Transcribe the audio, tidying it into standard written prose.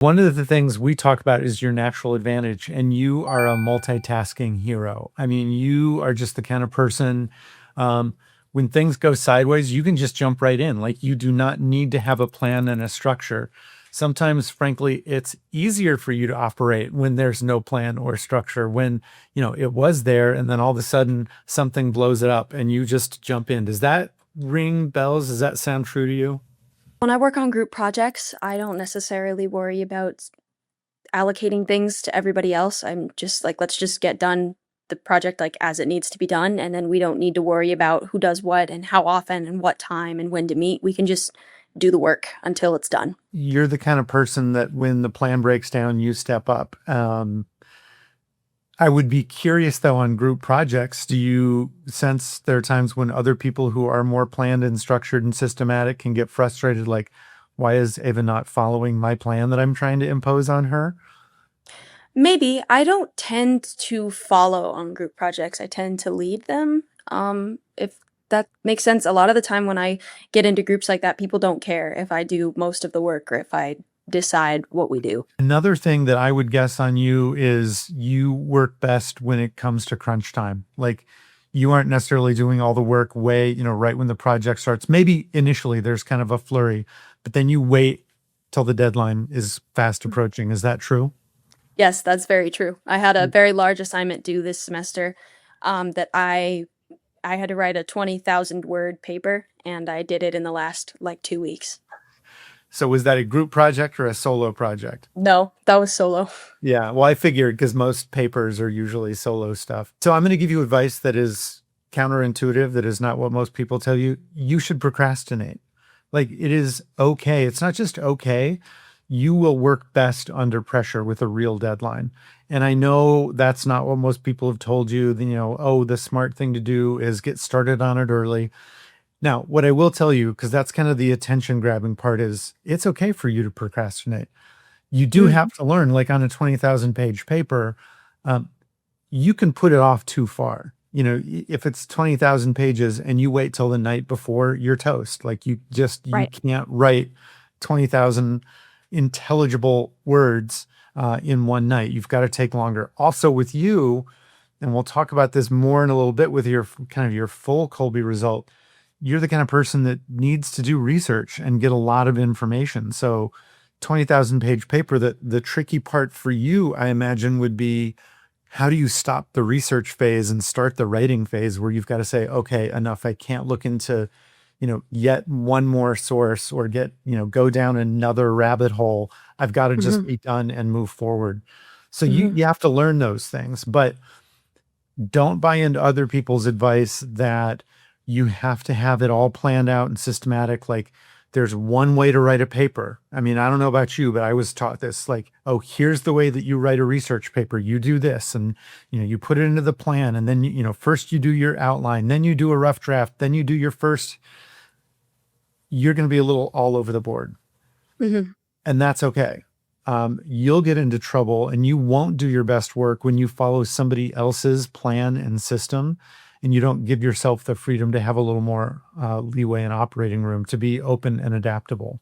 One of the things we talk about is your natural advantage, and you are a multitasking hero. I mean, you are just the kind of person, um, when things go sideways, you can just jump right in. Like, you do not need to have a plan and a structure. Sometimes, frankly, it's easier for you to operate when there's no plan or structure, when, it was there and then all of a sudden something blows it up and you just jump in. Does that ring bells? Does that sound true to you? When I work on group projects, I don't necessarily worry about allocating things to everybody else. I'm just like, let's just get done the project like as it needs to be done, and then we don't need to worry about who does what and how often and what time and when to meet. We can just do the work until it's done. You're the kind of person that when the plan breaks down, you step up. I would be curious though on group projects. Do you sense there are times when other people who are more planned and structured and systematic can get frustrated? Like, why is Ava not following my plan that I'm trying to impose on her? Maybe I don't tend to follow on group projects. I tend to lead them. If that makes sense. A lot of the time when I get into groups like that, people don't care if I do most of the work or if I decide what we do. Another thing that I would guess on you is you work best when it comes to crunch time. Like, you aren't necessarily doing all the work right when the project starts. Maybe initially there's kind of a flurry, but then you wait till the deadline is fast approaching. Is that true? Yes, that's very true. I had a very large assignment due this semester, that I had to write a 20,000 word paper, and I did it in the last like 2 weeks. So was that a group project or a solo project? No, that was solo. Yeah, well, I figured because most papers are usually solo stuff. So I'm going to give you advice that is counterintuitive, that is not what most people tell you. You should procrastinate. Like, it is okay. It's not just okay. You will work best under pressure with a real deadline. And I know that's not what most people have told you. Oh, the smart thing to do is get started on it early. Now, what I will tell you, because that's kind of the attention grabbing part, is it's okay for you to procrastinate. You do Mhm. have to learn, like on a 20,000 page paper, um, you can put it off too far. If it's 20,000 pages and you wait till the night before, you're toast. Like, you Right. can't write 20,000 intelligible words in one night. You've got to take longer. Also with you, and we'll talk about this more in a little bit with your kind of your full Colby result, you're the kind of person that needs to do research and get a lot of information. So 20,000 page paper, the tricky part for you, I imagine, would be how do you stop the research phase and start the writing phase where you've got to say, okay, enough. I can't look into, yet one more source or go down another rabbit hole. I've got to just Mhm. be done and move forward. So you, Mhm. you have to learn those things, but don't buy into other people's advice that you have to have it all planned out and systematic. Like, there's one way to write a paper. I mean, I don't know about you, but I was taught this, like, oh, here's the way that you write a research paper. You do this and, you put it into the plan. And then, first you do your outline, then you do a rough draft, then you do your first, you're going to be a little all over the board. Mhm. And that's okay. You'll get into trouble and you won't do your best work when you follow somebody else's plan and system and you don't give yourself the freedom to have a little more leeway and operating room to be open and adaptable.